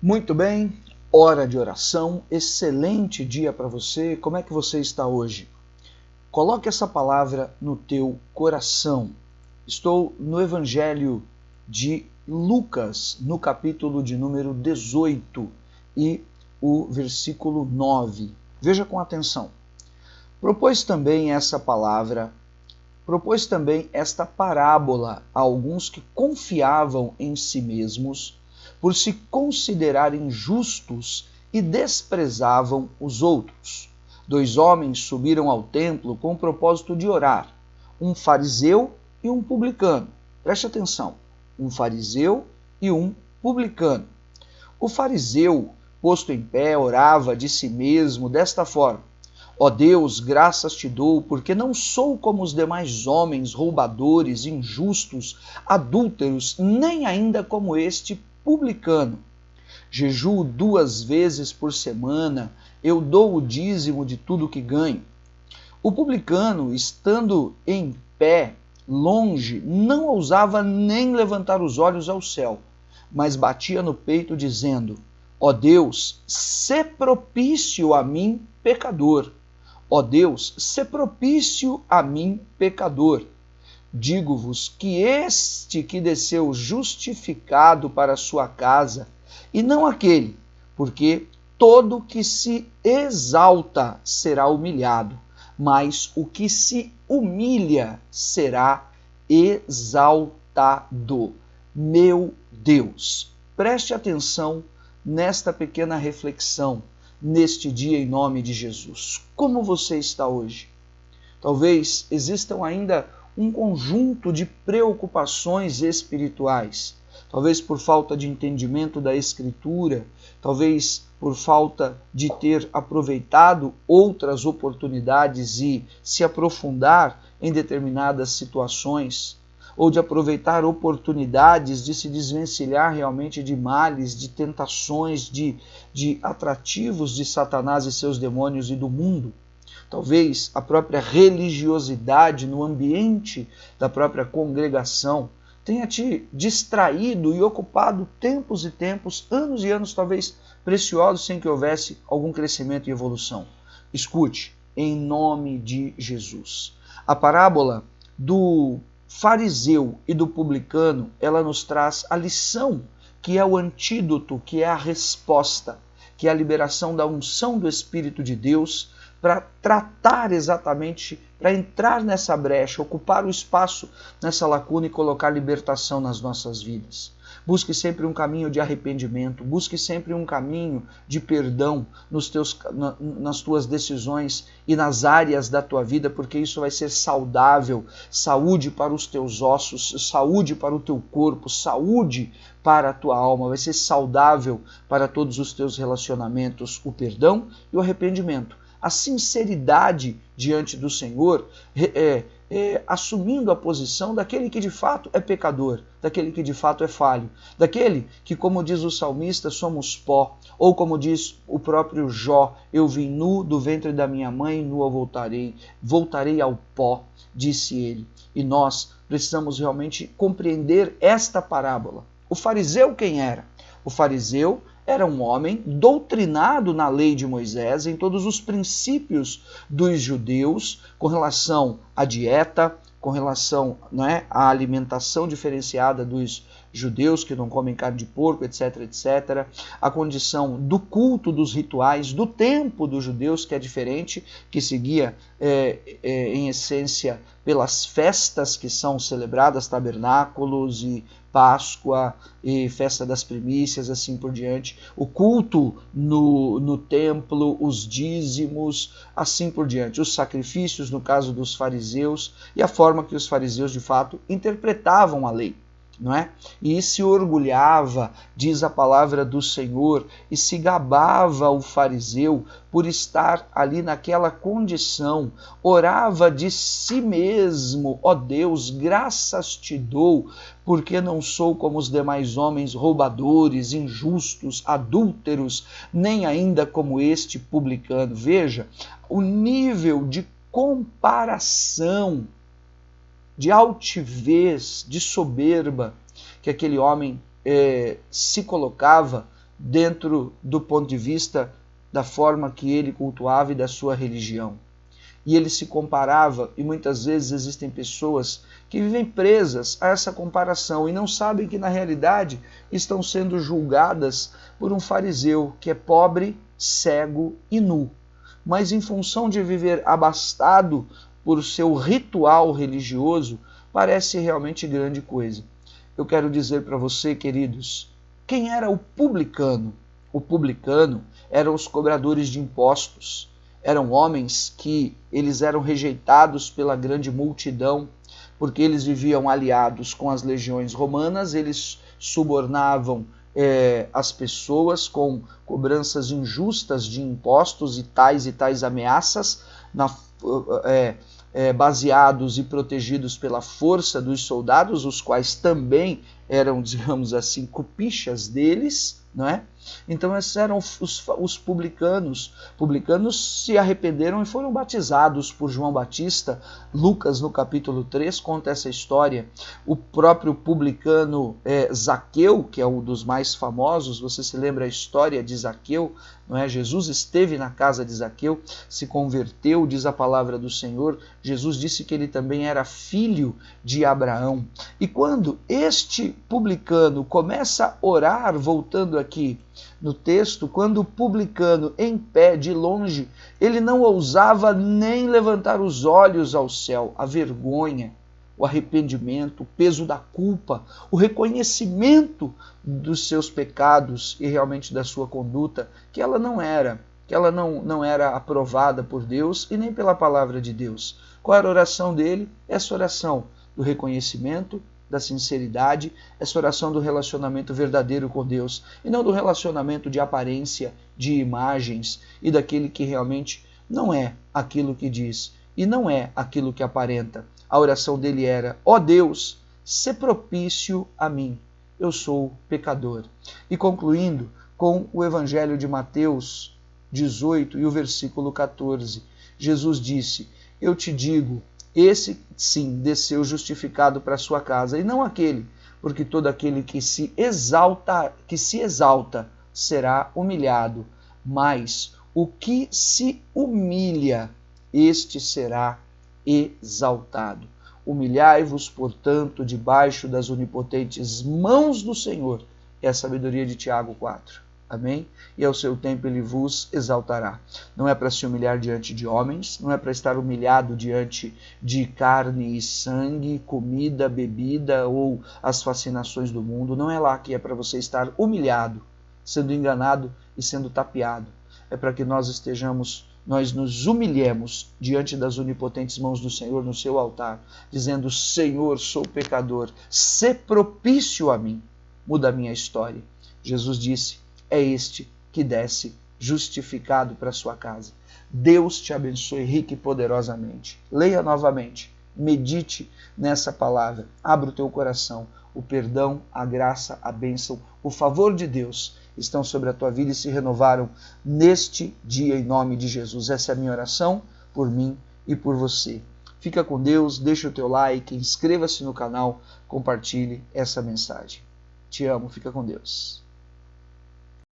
Muito bem, hora de oração, excelente dia para você. Como é que você está hoje? Coloque essa palavra no teu coração. Estou no Evangelho de Lucas, no capítulo de número 18 e o versículo 9. Veja com atenção. Propôs também esta parábola a alguns que confiavam em si mesmos, por se considerarem justos e desprezavam os outros. 2 homens subiram ao templo com o propósito de orar, um fariseu e um publicano. Preste atenção, um fariseu e um publicano. O fariseu, posto em pé, orava de si mesmo desta forma: Ó Deus, graças te dou, porque não sou como os demais homens, roubadores, injustos, adúlteros, nem ainda como este publicano. Jejuo 2 vezes por semana, eu dou o dízimo de tudo que ganho. O publicano, estando em pé, longe, não ousava nem levantar os olhos ao céu, mas batia no peito, dizendo: Ó Deus, sê propício a mim, pecador. Ó Deus, sê propício a mim, pecador. Digo-vos que este que desceu justificado para a sua casa, e não aquele, porque todo que se exalta será humilhado, mas o que se humilha será exaltado. Meu Deus, preste atenção nesta pequena reflexão, neste dia em nome de Jesus. Como você está hoje? Talvez existam ainda um conjunto de preocupações espirituais, talvez por falta de entendimento da Escritura, talvez por falta de ter aproveitado outras oportunidades e se aprofundar em determinadas situações, ou de aproveitar oportunidades de se desvencilhar realmente de males, de tentações, de atrativos de Satanás e seus demônios e do mundo. Talvez a própria religiosidade no ambiente da própria congregação tenha te distraído e ocupado tempos e tempos, anos e anos talvez preciosos, sem que houvesse algum crescimento e evolução. Escute, em nome de Jesus. A parábola do fariseu e do publicano, ela nos traz a lição, que é o antídoto, que é a resposta, que é a liberação da unção do Espírito de Deus, para tratar exatamente, para entrar nessa brecha, ocupar o espaço nessa lacuna e colocar libertação nas nossas vidas. Busque sempre um caminho de arrependimento, busque sempre um caminho de perdão nas tuas decisões e nas áreas da tua vida, porque isso vai ser saudável, saúde para os teus ossos, saúde para o teu corpo, saúde para a tua alma, vai ser saudável para todos os teus relacionamentos, o perdão e o arrependimento. A sinceridade diante do Senhor, assumindo a posição daquele que de fato é pecador, daquele que de fato é falho, daquele que, como diz o salmista, somos pó, ou como diz o próprio Jó, eu vim nu do ventre da minha mãe, nua voltarei ao pó, disse ele. E nós precisamos realmente compreender esta parábola. O fariseu quem era? O fariseu era um homem doutrinado na lei de Moisés, em todos os princípios dos judeus, com relação à dieta, com relação à alimentação diferenciada dos judeus, que não comem carne de porco, etc, etc. A condição do culto dos rituais, do tempo dos judeus, que é diferente, que seguia, em essência, pelas festas que são celebradas, tabernáculos e Páscoa e festa das primícias, assim por diante, o culto no templo, os dízimos, assim por diante, os sacrifícios no caso dos fariseus e a forma que os fariseus de fato interpretavam a lei. Não é? E se orgulhava, diz a palavra do Senhor, e se gabava o fariseu por estar ali naquela condição, orava de si mesmo: ó Deus, graças te dou, porque não sou como os demais homens, roubadores, injustos, adúlteros, nem ainda como este publicano. Veja o nível de comparação, de altivez, de soberba que aquele homem se colocava dentro do ponto de vista da forma que ele cultuava e da sua religião. E ele se comparava, e muitas vezes existem pessoas que vivem presas a essa comparação e não sabem que na realidade estão sendo julgadas por um fariseu que é pobre, cego e nu. Mas em função de viver abastado por seu ritual religioso, parece realmente grande coisa. Eu quero dizer para você, queridos, quem era o publicano? O publicano eram os cobradores de impostos. Eram homens que eles eram rejeitados pela grande multidão, porque eles viviam aliados com as legiões romanas, eles subornavam as pessoas com cobranças injustas de impostos e tais ameaças, baseados e protegidos pela força dos soldados, os quais também eram, digamos assim, cupichas deles, não é? Então esses eram os publicanos. Publicanos se arrependeram e foram batizados por João Batista. Lucas, no capítulo 3, conta essa história. O próprio publicano Zaqueu, que é um dos mais famosos, você se lembra a história de Zaqueu, não é? Jesus esteve na casa de Zaqueu, se converteu, diz a palavra do Senhor. Jesus disse que ele também era filho de Abraão. E quando este publicano começa a orar, voltando aqui no texto, quando o publicano em pé, de longe, ele não ousava nem levantar os olhos ao céu. A vergonha, o arrependimento, o peso da culpa, o reconhecimento dos seus pecados e realmente da sua conduta, que ela não era aprovada por Deus e nem pela palavra de Deus. Qual era a oração dele? Essa oração do reconhecimento, da sinceridade, essa oração do relacionamento verdadeiro com Deus, e não do relacionamento de aparência, de imagens, e daquele que realmente não é aquilo que diz, e não é aquilo que aparenta. A oração dele era: ó Deus, sê propício a mim, eu sou pecador. E concluindo com o Evangelho de Mateus 18 e o versículo 14, Jesus disse: eu te digo, esse sim desceu justificado para sua casa, e não aquele, porque todo aquele que se exalta será humilhado, mas o que se humilha, este será exaltado. Humilhai-vos, portanto, debaixo das onipotentes mãos do Senhor, é a sabedoria de Tiago 4. Amém? E ao seu tempo ele vos exaltará. Não é para se humilhar diante de homens, não é para estar humilhado diante de carne e sangue, comida, bebida ou as fascinações do mundo. Não é lá que é para você estar humilhado, sendo enganado e sendo tapeado. É para que nós nos humilhemos diante das onipotentes mãos do Senhor no seu altar, dizendo: Senhor, sou pecador, sê propício a mim, muda a minha história. Jesus disse: é este que desce justificado para sua casa. Deus te abençoe rica e poderosamente. Leia novamente, medite nessa palavra, abra o teu coração. O perdão, a graça, a bênção, o favor de Deus estão sobre a tua vida e se renovaram neste dia em nome de Jesus. Essa é a minha oração por mim e por você. Fica com Deus, deixa o teu like, inscreva-se no canal, compartilhe essa mensagem. Te amo, fica com Deus.